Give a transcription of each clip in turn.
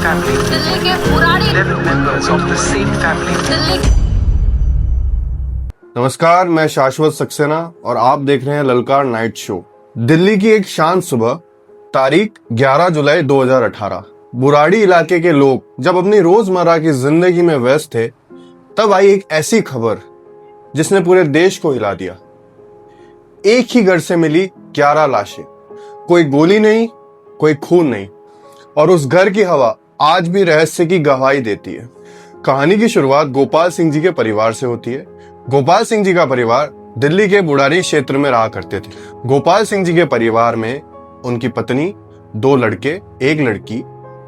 family. Delhi के पुरानी 11 members of the same family. Delhi नमस्कार, मैं शाश्वत सक्सेना और आप देख रहे हैं ललकार नाइट शो। दिल्ली की एक शांत सुबह, तारीख 11 जुलाई 2018। बुराड़ी इलाके के लोग जब अपनी रोजमर्रा की जिंदगी में व्यस्त थे, तब आई एक ऐसी खबर जिसने पूरे देश को हिला दिया। एक ही घर से मिली 11 लाशें, कोई गोली नहीं, कोई खून नहीं, और उस घर की हवा आज भी रहस्य की गवाही देती है। कहानी की शुरुआत गोपाल सिंह जी के परिवार से होती है। गोपाल सिंह जी का परिवार दिल्ली के बुराड़ी क्षेत्र में रहा करते थे। गोपाल सिंह जी के परिवार में उनकी पत्नी, 2 लड़के, 1 लड़की,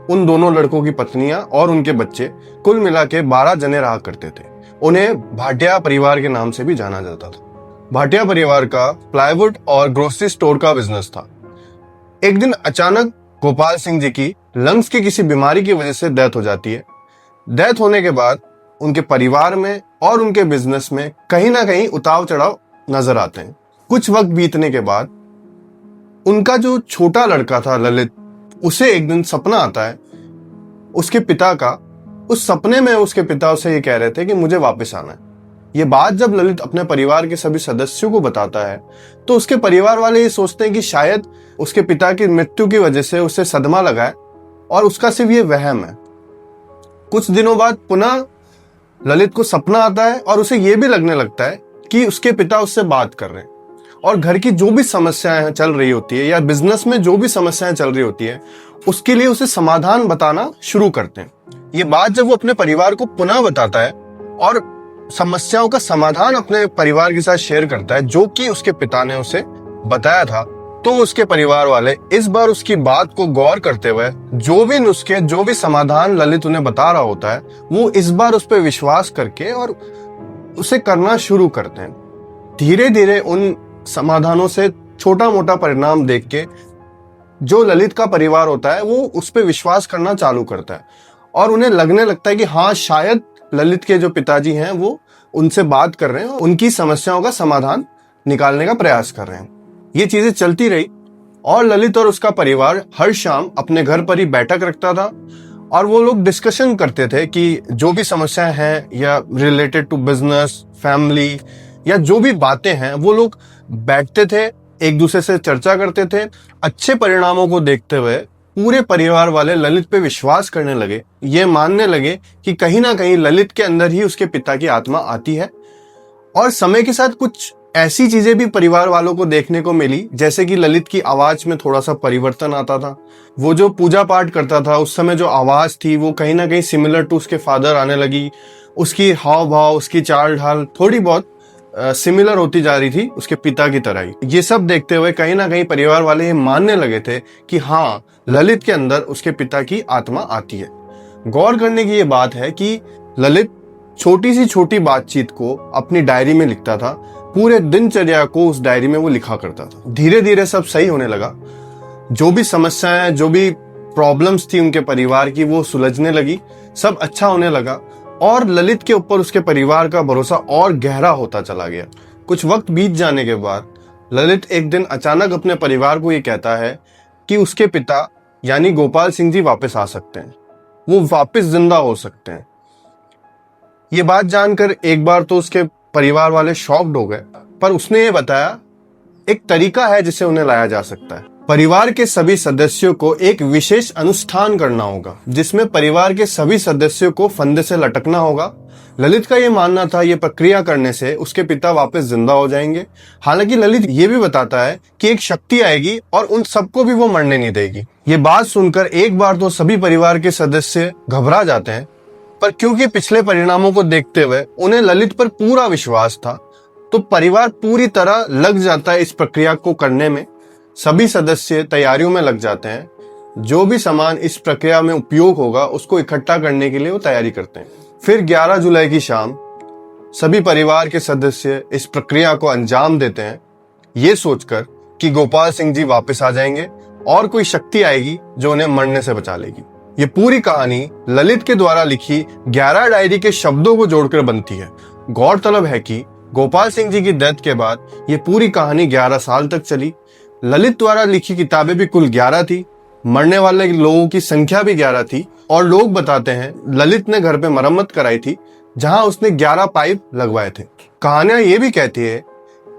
उन दोनों लड़कों की पत्नियां और उनके बच्चे, कुल मिला के 12 जने रहा करते थे। उन्हें भाटिया परिवार के नाम से भी जाना जाता था। भाटिया परिवार का प्लाईवुड और ग्रोसरी स्टोर का बिजनेस था। एक दिन अचानक गोपाल सिंह जी की लंग्स की किसी बीमारी की वजह से डेथ हो जाती है। डेथ होने के बाद उनके परिवार में और उनके बिजनेस में कहीं ना कहीं उतार चढ़ाव नजर आते हैं। कुछ वक्त बीतने के बाद उनका जो छोटा लड़का था ललित, उसे एक दिन सपना आता है उसके पिता का। उस सपने में उसके पिता उसे ये कह रहे थे कि मुझे वापस आना है। ये बात जब ललित अपने परिवार के सभी सदस्यों को बताता है, तो उसके परिवार वाले ये सोचते हैं कि शायद उसके पिता की मृत्यु की वजह से उसे सदमा लगा है और उसका सिर्फ ये वहम है। कुछ दिनों बाद पुनः ललित को सपना आता है और उसे ये भी लगने लगता है कि उसके पिता उससे बात कर रहे हैं और घर की जो भी समस्याएं चल रही होती है या बिजनेस में जो भी समस्याएं चल रही होती है, उसके लिए उसे समाधान बताना शुरू करते हैं। ये बात जब वो अपने परिवार को पुनः बताता है और समस्याओं का समाधान अपने परिवार के साथ शेयर करता है, जो कि उसके पिता ने उसे बताया था, तो उसके परिवार वाले इस बार उसकी बात को गौर करते हुए जो भी नुस्खे, जो भी समाधान ललित उन्हें बता रहा होता है, वो इस बार उस पर विश्वास करके और उसे करना शुरू करते हैं। धीरे धीरे उन समाधानों से छोटा मोटा परिणाम देख के जो ललित का परिवार होता है वो उस पर विश्वास करना चालू करता है और उन्हें लगने लगता है कि हाँ, शायद ललित के जो पिताजी हैं वो उनसे बात कर रहे हैं, उनकी समस्याओं का समाधान निकालने का प्रयास कर रहे हैं। ये चीजें चलती रही और ललित और उसका परिवार हर शाम अपने घर पर ही बैठक रखता था और वो लोग डिस्कशन करते थे कि जो भी समस्याएं हैं या रिलेटेड टू बिजनेस, फैमिली या जो भी बातें हैं, वो लोग बैठते थे, एक दूसरे से चर्चा करते थे। अच्छे परिणामों को देखते हुए पूरे परिवार वाले ललित पे विश्वास करने लगे, ये मानने लगे कि कहीं ना कहीं ललित के अंदर ही उसके पिता की आत्मा आती है। और समय के साथ कुछ ऐसी चीजें भी परिवार वालों को देखने को मिली, जैसे कि ललित की आवाज में थोड़ा सा परिवर्तन आता था। वो जो पूजा पाठ करता था उस समय जो आवाज थी वो कहीं ना कहीं सिमिलर टू उसके फादर आने लगी। उसकी हाव भाव, उसकी चाल ढाल थोड़ी बहुत सिमिलर होती जा रही थी उसके पिता की तरह ही। ये सब देखते हुए कहीं ना कहीं परिवार वाले ये मानने लगे थे कि हाँ, ललित के अंदर उसके पिता की आत्मा आती है। गौर करने की ये बात है कि ललित छोटी सी छोटी बातचीत को अपनी डायरी में लिखता था। पूरे दिनचर्या को उस डायरी में वो लिखा करता था। धीरे धीरे सब सही होने लगा। जो भी समस्याएं, जो भी प्रॉब्लम्स थी उनके परिवार की, वो सुलझने लगी, सब अच्छा होने लगा और ललित के ऊपर उसके परिवार का भरोसा और गहरा होता चला गया। कुछ वक्त बीत जाने के बाद ललित एक दिन अचानक अपने परिवार को ये कहता है कि उसके पिता यानी गोपाल सिंह जी वापस आ सकते हैं, वो वापस जिंदा हो सकते हैं। ये बात जानकर एक बार तो उसके परिवार वाले शॉक्ड हो गए, पर उसने ये बताया एक तरीका है जिसे उन्हें लाया जा सकता है। परिवार के सभी सदस्यों को एक विशेष अनुष्ठान करना होगा, जिसमें परिवार के सभी सदस्यों को फंदे से लटकना होगा। ललित का ये मानना था ये प्रक्रिया करने से उसके पिता वापस जिंदा हो जाएंगे। हालांकि ललित ये भी बताता है कि एक शक्ति आएगी और उन सबको भी वो मरने नहीं देगी। ये बात सुनकर एक बार तो सभी परिवार के सदस्य घबरा जाते हैं, पर क्योंकि पिछले परिणामों को देखते हुए उन्हें ललित पर पूरा विश्वास था, तो परिवार पूरी तरह लग जाता है इस प्रक्रिया को करने में। सभी सदस्य तैयारियों में लग जाते हैं। जो भी सामान इस प्रक्रिया में उपयोग होगा उसको इकट्ठा करने के लिए वो तैयारी करते हैं। फिर 11 जुलाई की शाम सभी परिवार के सदस्य इस प्रक्रिया को अंजाम देते हैं, ये सोचकर कि गोपाल सिंह जी वापस आ जाएंगे और कोई शक्ति आएगी जो उन्हें मरने से बचा लेगी। ये पूरी कहानी ललित के द्वारा लिखी 11 डायरी के शब्दों को जोड़कर बनती है। गौरतलब है कि गोपाल सिंह जी की डेथ के बाद ये पूरी कहानी 11 साल तक चली। ललित द्वारा लिखी किताबें भी कुल 11 थी, मरने वाले लोगों की संख्या भी 11 थी, और लोग बताते हैं ललित ने घर पे मरम्मत कराई थी, जहां उसने 11 पाइप लगवाए थे। कहानियां ये भी कहती है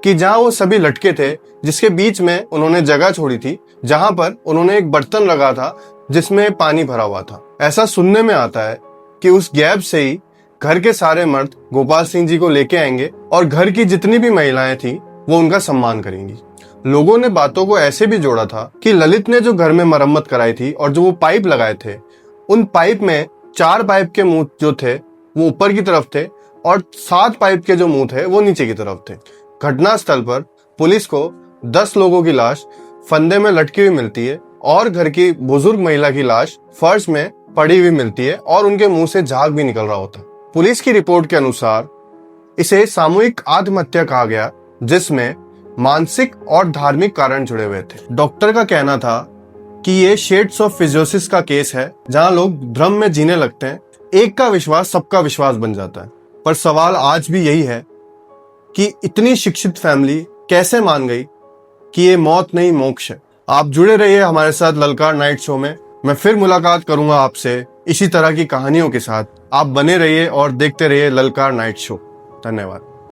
कि जहां वो सभी लटके थे, जिसके बीच में उन्होंने जगह छोड़ी थी, जहां पर उन्होंने एक बर्तन रखा था जिसमें पानी भरा हुआ था। ऐसा सुनने में आता है कि उस गैप से ही घर के सारे मर्द गोपाल सिंह जी को लेके आएंगे और घर की जितनी भी महिलाएं थी वो उनका सम्मान करेंगी। लोगों ने बातों को ऐसे भी जोड़ा था कि ललित ने जो घर में मरम्मत कराई थी और जो वो पाइप लगाए थे, उन पाइप में 4 पाइप के मुंह जो थे वो ऊपर की तरफ थे और 7 पाइप के जो मुंह थे वो नीचे की तरफ थे। घटनास्थल पर पुलिस को 10 लोगों की लाश फंदे में लटकी हुई मिलती है और घर की बुजुर्ग महिला की लाश फर्श में पड़ी हुई मिलती है और उनके मुंह से झाग भी निकल रहा होता है। पुलिस की रिपोर्ट के अनुसार इसे सामूहिक आत्महत्या कहा गया, जिसमें मानसिक और धार्मिक कारण जुड़े हुए थे। डॉक्टर का कहना था कि ये शेड्स ऑफ फिजियोसिस का केस है, जहां लोग भ्रम में जीने लगते हैं, एक का विश्वास सबका विश्वास बन जाता है। पर सवाल आज भी यही है कि इतनी शिक्षित फैमिली कैसे मान गई कि ये मौत नहीं मोक्ष है। आप जुड़े रहिए हमारे साथ ललकार नाइट शो में। मैं फिर मुलाकात करूंगा आपसे इसी तरह की कहानियों के साथ। आप बने रहिए और देखते रहिए ललकार नाइट शो। धन्यवाद।